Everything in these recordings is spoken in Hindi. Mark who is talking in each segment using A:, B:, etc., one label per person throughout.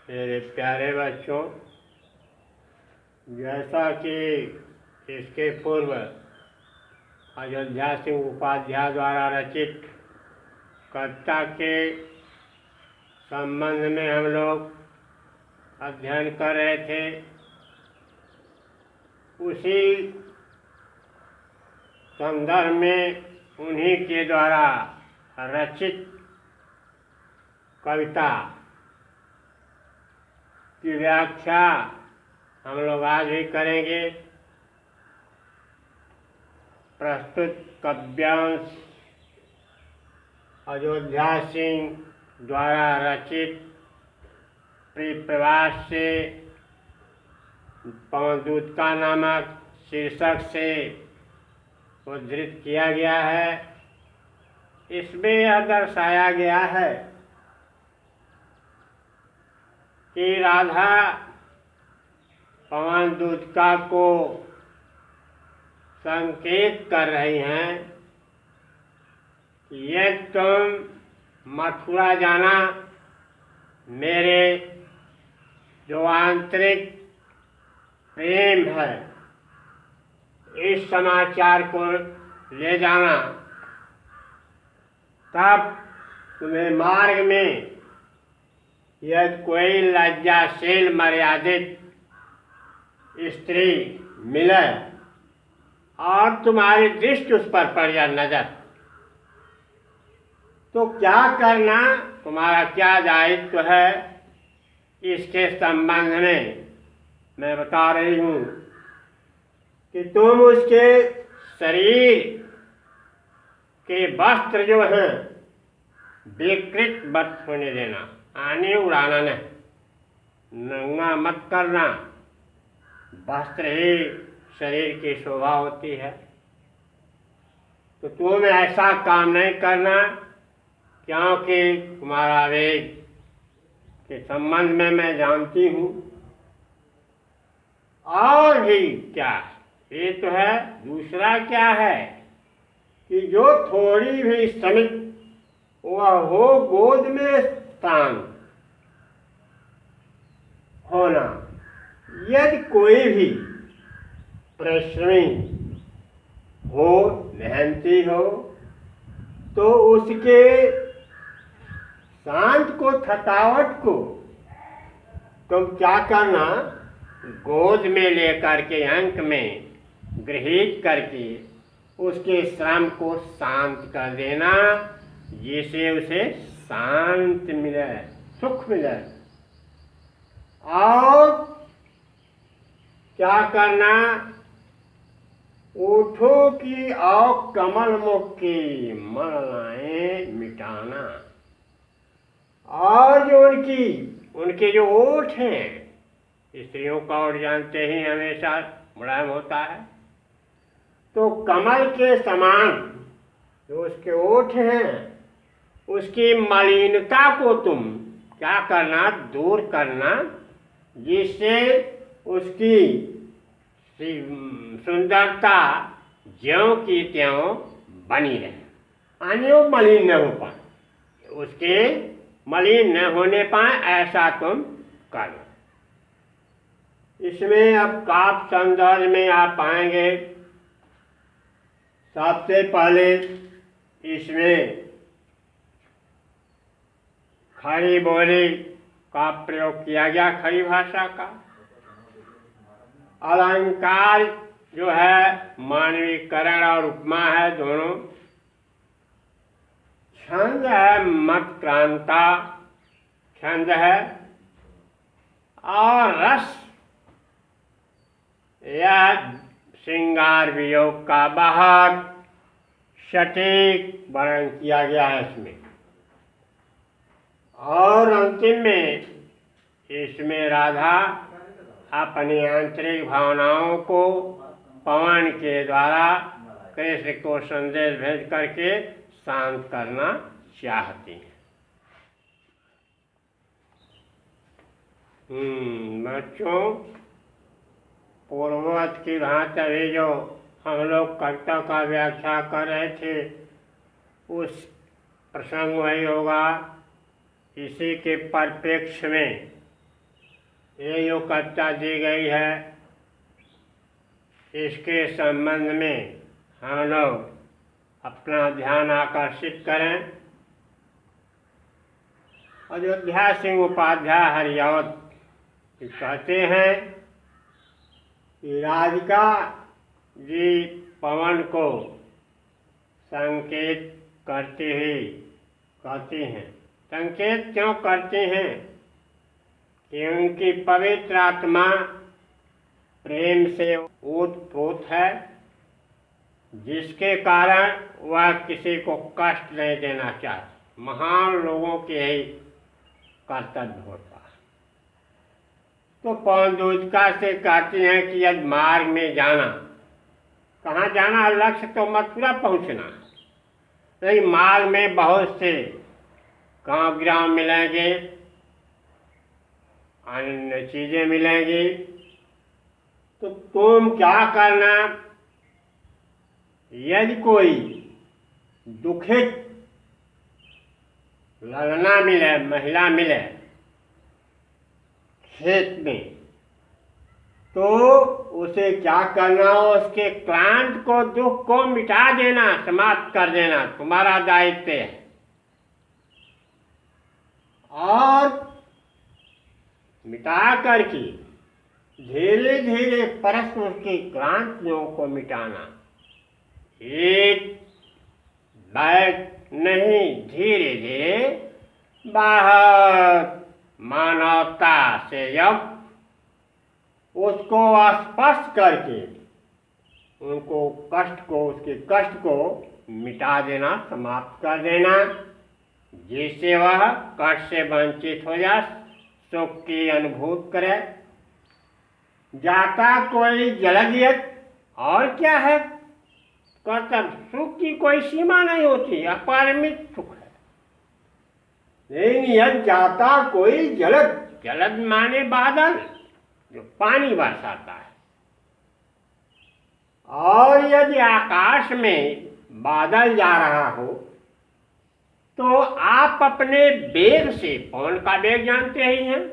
A: मेरे प्यारे बच्चों, जैसा कि इसके पूर्व अयोध्या सिंह उपाध्याय द्वारा रचित कविता के संबंध में हम लोग अध्ययन कर रहे थे, उसी संदर्भ में उन्हीं के द्वारा रचित कविता की व्याख्या हम लोग आज भी करेंगे। प्रस्तुत काव्यांश अयोध्या सिंह द्वारा रचित प्रवास से पवनदूत का नामक शीर्षक से उद्धृत किया गया है। इसमें यह दर्शाया गया है कि राधा पवनदूतिका को संकेत कर रही हैं कि ये तुम मथुरा जाना, मेरे जो आंतरिक प्रेम है इस समाचार को ले जाना, तब तुम्हें मार्ग में यदि कोई लज्जाशील मर्यादित स्त्री मिले और तुम्हारी दृष्टि उस पर पड़ जाए नजर, तो क्या करना, तुम्हारा क्या दायित्व है, इसके संबंध में मैं बता रही हूँ कि तुम उसके शरीर के वस्त्र जो हैं विकृत मत होने देना, आने उड़ाना नहीं, नंगा मत करना। वस्त्र ही शरीर की शोभा होती है, तो तुम ऐसा काम नहीं करना, क्योंकि तुम्हारा वेग के संबंध में मैं जानती हूँ। और भी क्या, ये तो है। दूसरा क्या है कि जो थोड़ी भी समित वह हो गोद में स्थान होना। यदि कोई भी परिश्रमी हो, मेहनती हो, तो उसके शांत को, थकावट को तुम क्या करना, गोद में लेकर के अंक में गृहीत करके उसके श्रम को शांत कर देना, जिससे उसे शांत मिले, सुख मिले। और क्या करना, ओठों की और कमल मुख की मलाएं मिटाना। और जो उनके जो ओठ हैं, स्त्रियों का ओठ जानते ही हमेशा मुलायम होता है, तो कमल के समान जो उसके ओठ हैं, उसकी मलिनता को तुम क्या करना, दूर करना, जिससे उसकी सुंदरता ज्यों की त्यों बनी रहे, अन्यों मलिन न हो पाए, उसके मलिन न होने पाए, ऐसा तुम करो। इसमें अब काव्य संदर्भ में आप पाएंगे, सबसे पहले इसमें खड़ी बोली का प्रयोग किया गया, खड़ी भाषा का। अलंकार जो है मानवीकरण और उपमा है दोनों। छंद है मत्क्रांता छंद है, और रस यह श्रृंगार वियोग का बहुत सटीक वर्णन किया गया है इसमें। और अंतिम में इसमें राधा अपनी आंतरिक भावनाओं को पवन के द्वारा कृष्ण को संदेश भेज करके शांत करना चाहती हैं। बच्चों, पूर्ववत की भांति अभी जो हम लोग कविता का व्याख्या कर रहे थे, उस प्रसंग वही होगा। इसी के परिप्रेक्ष्य में ये जो कविता दी गई है इसके संबंध में हम लोग अपना ध्यान आकर्षित करें। अयोध्या सिंह उपाध्याय हरियावत कहते हैं कि राधिका जी पवन को संकेत करते हुए कहती हैं। संकेत क्यों करते हैं कि उनकी पवित्र आत्मा प्रेम से ओतप्रोत है, जिसके कारण वह किसी को कष्ट नहीं देना चाहती। महान लोगों के यही कर्तव्य होता है। तो पवन दूतिका से कहती हैं कि यदि मार्ग में जाना, कहाँ जाना, लक्ष्य तो मथुरा पहुँचना है, नहीं मार्ग में बहुत से गाँव ग्राम मिलेंगे, अन्य चीज़ें मिलेंगी, तो तुम क्या करना, यदि कोई दुखित ललना मिले, महिला मिले खेत में, तो उसे क्या करना, उसके क्लांत को, दुख को मिटा देना, समाप्त कर देना, तुम्हारा दायित्व है। और मिटा करके धीरे धीरे परस्पर उसकी क्रांतियों को मिटाना, एक बैठ नहीं, धीरे धीरे बहुत मानवता से जब उसको स्पर्श करके उनको कष्ट को, उसके कष्ट को मिटा देना, समाप्त कर देना, जिससे वह कष्ट से वंचित हो जाए, सुख की अनुभूति करे। जाता कोई जलदियत, और क्या है कर्तव्य, सुख की कोई सीमा नहीं होती, अपरिमित सुख है। लेकिन यदि जाता कोई जलद, जलद माने बादल जो पानी बरसाता है, और यदि आकाश में बादल जा रहा हो तो आप अपने वेग से, पवन का वेग जानते ही हैं,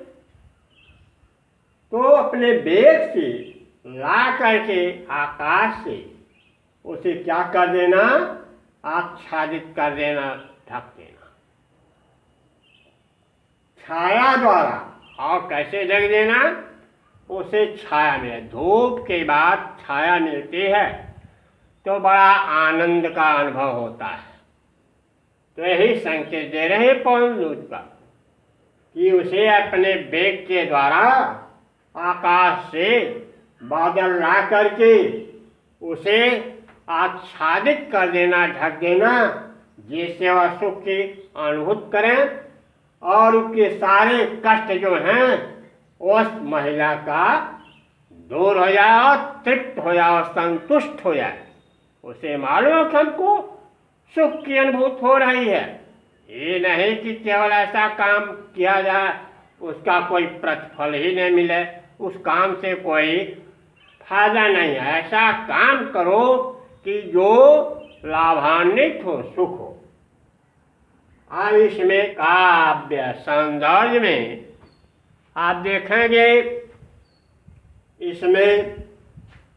A: तो अपने वेग से ला करके आकाश से उसे क्या कर देना, आच्छादित कर देना, ढक देना छाया द्वारा। और कैसे ढक देना, उसे छाया मिले, धूप के बाद छाया मिलती है तो बड़ा आनंद का अनुभव होता है। तो यही संकेत दे रहे पवन दूतिका कि उसे अपने वेग के द्वारा आकाश से बादल ला करके उसे आच्छादित कर देना, ढक देना, जिससे वह सुख की अनुभूति करें और उसके सारे कष्ट जो हैं उस महिला का दूर हो जाए और तृप्त हो जाए और संतुष्ट हो जाए। उसे मालूम है कि हमको सुख की अनुभूति हो रही है। ये नहीं कि केवल ऐसा काम किया जाए उसका कोई प्रतिफल ही नहीं मिले, उस काम से कोई फायदा नहीं है। ऐसा काम करो कि जो लाभान्वित हो, सुख हो। अब इसमें काव्य सौंदर्य में आप देखेंगे, इसमें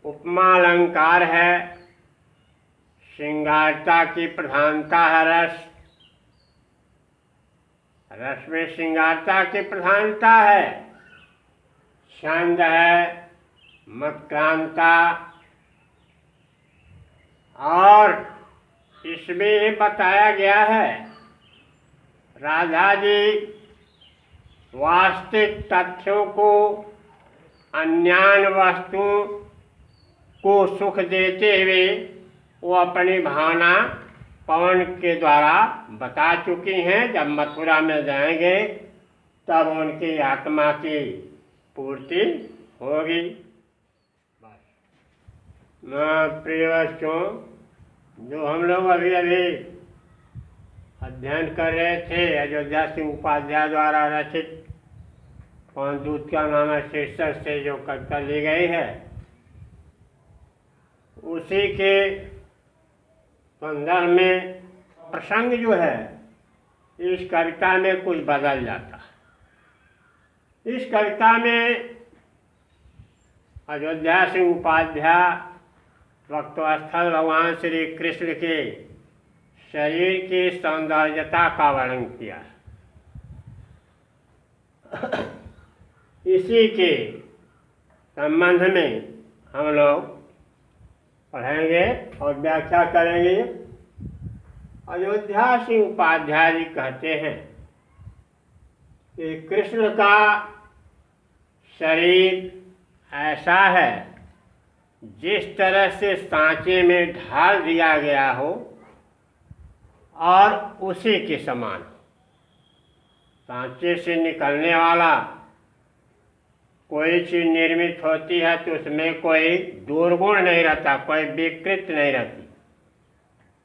A: उपमा अलंकार है, श्रृंगारता की प्रधानता है, रस में श्रृंगारता की प्रधानता है, छंद है, मत्क्रांता, और इसमें बताया गया है राधा जी वास्तविक तथ्यों को, अन्यान वस्तुओं को सुख देते हुए वो अपनी भावना पवन के द्वारा बता चुकी हैं। जब मथुरा में जाएंगे तब उनकी आत्मा की पूर्ति होगी। प्रिय बच्चों, जो हम लोग अभी अभी अध्ययन कर रहे थे, अयोध्या सिंह उपाध्याय द्वारा रचित पवन दूतिका नामक शीर्षक से जो कविता ली गई है, उसी के संदर्भ में प्रसंग जो है इस कविता में कुछ बदल जाता है। इस कविता में अयोध्या सिंह उपाध्याय वक्तस्थल भगवान श्री कृष्ण के शरीर की सौंदर्यता का वर्णन किया। इसी के संबंध में हम लोग पढ़ेंगे और व्याख्या करेंगे। अयोध्या सिंह उपाध्याय जी कहते हैं कि कृष्ण का शरीर ऐसा है जिस तरह से सांचे में ढाल दिया गया हो और उसी के समान। सांचे से निकलने वाला कोई चीज निर्मित होती है तो उसमें कोई दुर्गुण नहीं रहता, कोई विकृत नहीं रहती,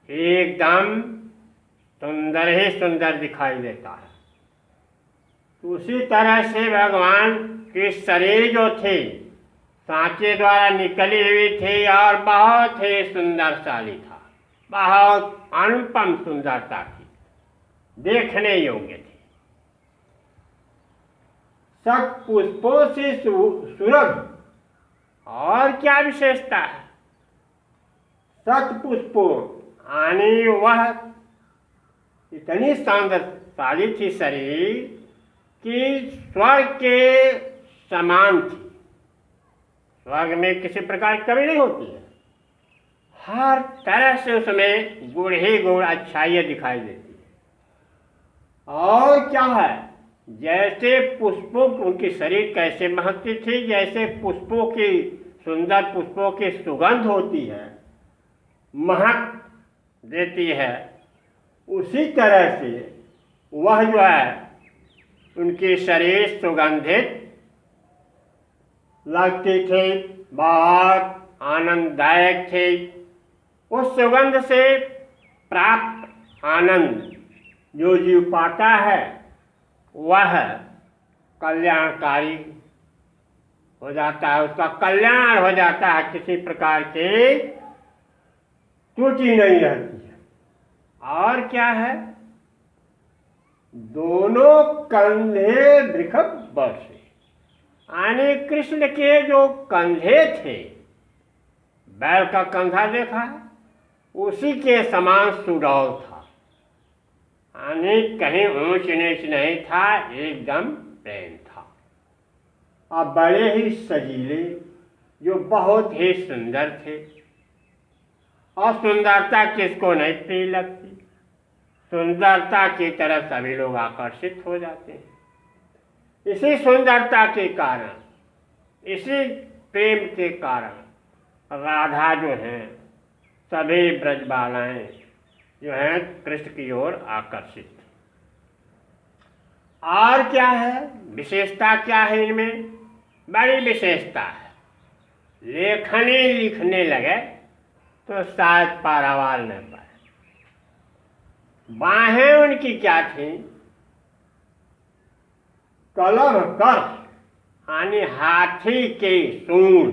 A: एकदम सुंदर ही सुंदर दिखाई देता है। उसी तरह से भगवान की शरीर जो थी सांचे द्वारा निकली हुई थी और बहुत ही सुंदरशाली था, बहुत अनुपम सुंदरता की, देखने योग्य थी। सब पुष्पों से सुरभ। और क्या विशेषता है? सत पुष्पों आने वह इतनी सौंदर्यशाली थी शरीर कि स्वर्ग के समान थी। स्वर्ग में किसी प्रकार की कमी नहीं होती है, हर तरह से उसमें गुण ही गुण अच्छाई दिखाई देती है। और क्या है, जैसे पुष्पों उनकी शरीर कैसे महकती थी, जैसे पुष्पों की सुंदर पुष्पों की सुगंध होती है, महक देती है, उसी तरह से वह जो है उनकी शरीर सुगंधित लगती थी, बहुत आनंददायक थी। उस सुगंध से प्राप्त आनंद जो जीव पाता है वह कल्याणकारी हो जाता है, उसका कल्याण हो जाता है, किसी प्रकार की त्रुटि नहीं रहती है। और क्या है, दोनों कंधे बृखभ वर्षे, यानी कृष्ण के जो कंधे थे, बैल का कंधा देखा है, उसी के समान सुडौल था, यानी कहीं ऊंच नीच नहीं था, एकदम प्लेन था। और बड़े ही सजीले, जो बहुत ही सुंदर थे। और सुंदरता किसको नहीं प्रिय लगती, सुंदरता की तरफ सभी लोग आकर्षित हो जाते हैं। इसी सुंदरता के कारण, इसी प्रेम के कारण राधा जो हैं, सभी ब्रजबालाएं जो हैं कृष्ण की ओर आकर्षित। और क्या है, विशेषता क्या है इनमें? बड़ी विशेषता है। लेखनी लिखने लगे तो शायद पारावार न पाए। बाहें उनकी क्या थी? कलम कर, यानी हाथी के सूंड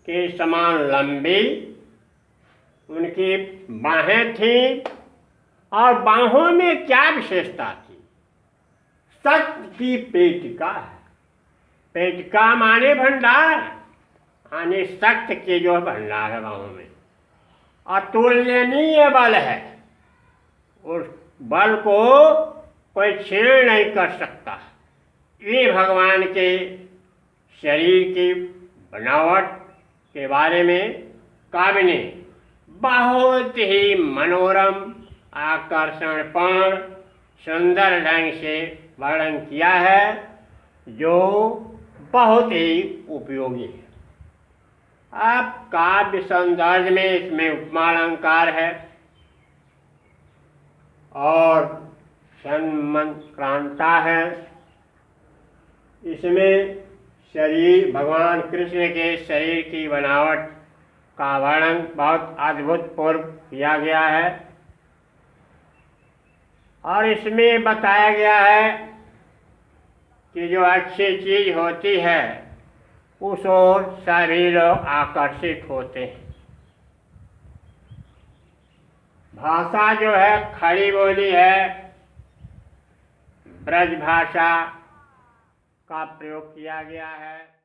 A: के समान लंबी उनकी बाहें थी। और बाहों में क्या विशेषता थी? सत्य की पेटिका है। पेटिका माने भंडार, यानी सत्य के जो भंडार है बाहों में। अतुलनीय बल है, उस बल को कोई छीन नहीं कर सकता। ये भगवान के शरीर की बनावट के बारे में काव्य ने बहुत ही मनोरम, आकर्षणपूर्ण, सुंदर ढंग से वर्णन किया है, जो बहुत ही उपयोगी है। अब काव्य सौंदर्य में इसमें उपमा अलंकार है और संक्रांता है। इसमें शरीर, भगवान कृष्ण के शरीर की बनावट का वर्णन बहुत अद्भुत पूर्व किया गया है। और इसमें बताया गया है कि जो अच्छी चीज होती है उस ओर सभी लोग आकर्षित होते हैं। भाषा जो है खड़ी बोली है, ब्रज भाषा, का प्रयोग किया गया है।